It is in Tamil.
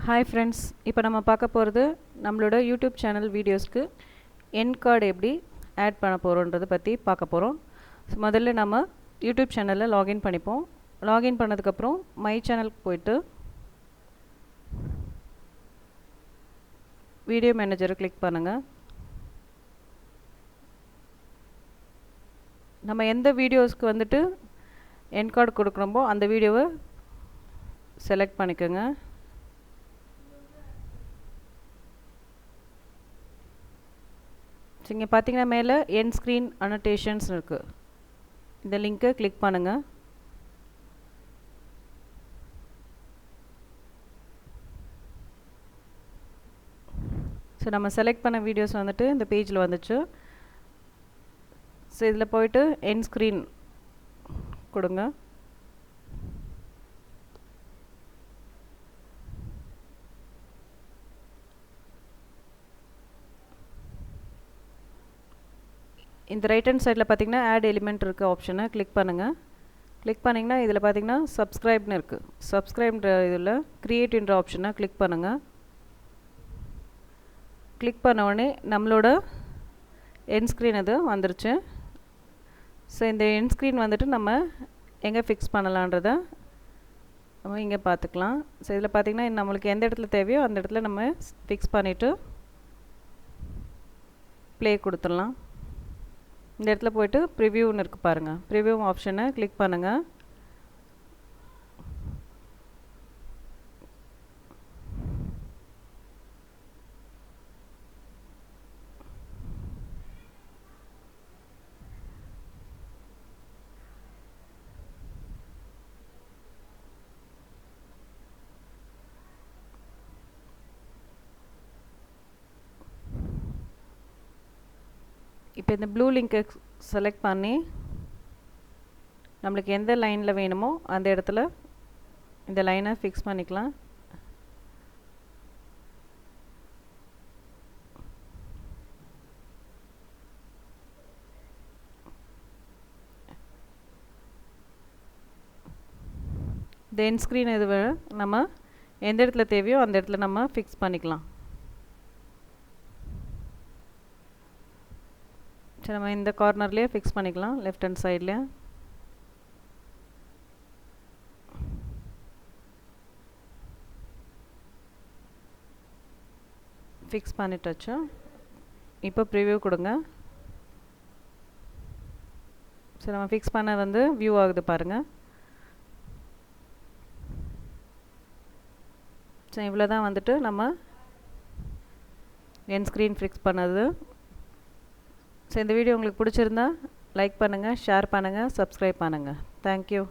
Hi friends, இப்போ நம்ம பார்க்க போகிறது நம்மளோட யூடியூப் சேனல் வீடியோஸ்க்கு எண்ட் கார்டு எப்படி ஆட் பண்ண போகிறோன்றதை பற்றி பார்க்க போகிறோம். முதல்ல நம்ம யூடியூப் சேனலில் லாகின் பண்ணிப்போம். லாகின் பண்ணதுக்கப்புறம் மை சேனலுக்கு போயிட்டு வீடியோ மேனேஜரை கிளிக் பண்ணுங்கள். நம்ம எந்த வீடியோஸ்க்கு வந்துட்டு எண்ட் கார்டு கொடுக்குறோமோ அந்த வீடியோவை செலக்ட் பண்ணிக்கோங்க. இங்கே பார்த்தீங்கன்னா மேலே எண்ட் ஸ்க்ரீன் அனோட்டேஷன்ஸ் இருக்குது. இந்த லிங்க்கை கிளிக் பண்ணுங்கள். ஸோ நம்ம செலக்ட் பண்ண வீடியோஸ் வந்துட்டு இந்த பேஜில் வந்துச்சு. ஸோ இதில் போயிட்டு எண்ட் ஸ்க்ரீன் கொடுங்க. இந்த ரைட் ஹேண்ட் சைடில் பார்த்தீங்கன்னா ஆட் எலிமெண்ட் இருக்க ஆப்ஷனை கிளிக் பண்ணுங்கள். கிளிக் பண்ணிங்கன்னா இதில் பார்த்தீங்கன்னா சப்ஸ்கிரைப்னு இருக்குது. சப்ஸ்கிரைப்ன்ற இதில் கிரியேட்ன்ற ஆப்ஷனை கிளிக் பண்ணுங்கள். கிளிக் பண்ண உடனே நம்மளோட எண்ட் ஸ்க்ரீன் இது வந்துருச்சு. ஸோ இந்த எண்ட் ஸ்க்ரீன் வந்துட்டு நம்ம எங்கே ஃபிக்ஸ் பண்ணலான்றதை நம்ம இங்கே பார்த்துக்கலாம். ஸோ இதில் பார்த்திங்கன்னா நம்மளுக்கு எந்த இடத்துல தேவையோ அந்த இடத்துல நம்ம ஃபிக்ஸ் பண்ணிவிட்டு ப்ளே கொடுத்துடலாம். இந்த இடத்துல போய்ட்டு ப்ரிவ்யூன்னு இருக்குது பாருங்கள். ப்ரிவ்யூ ஆப்ஷனை கிளிக் பண்ணுங்கள். இப்போ இந்த ப்ளூ லிங்கை செலக்ட் பண்ணி நம்மளுக்கு எந்த லைனில் வேணுமோ அந்த இடத்துல இந்த லைனை ஃபிக்ஸ் பண்ணிக்கலாம். இந்த எண்ட் ஸ்க்ரீன் இது நம்ம எந்த இடத்துல தேவையோ அந்த இடத்துல நம்ம ஃபிக்ஸ் பண்ணிக்கலாம். சரி, நம்ம இந்த கார்னர்லேயே ஃபிக்ஸ் பண்ணிக்கலாம். லெஃப்ட் ஹேண்ட் சைட்லேயே ஃபிக்ஸ் பண்ணிட்டாச்சு. இப்போ ப்ரிவ்யூ கொடுங்க. சரி, நம்ம ஃபிக்ஸ் பண்ண வந்து வியூ ஆகுது பாருங்கள். சரி, இவ்வளோ தான் வந்துட்டு நம்ம எண்ட் ஸ்க்ரீன் ஃபிக்ஸ் பண்ணது. ஸோ இந்த வீடியோ உங்களுக்கு பிடிச்சிருந்தா லைக் பண்ணுங்கள், ஷேர் பண்ணுங்கள், சப்ஸ்கிரைப் பண்ணுங்கள். தேங்க்யூ.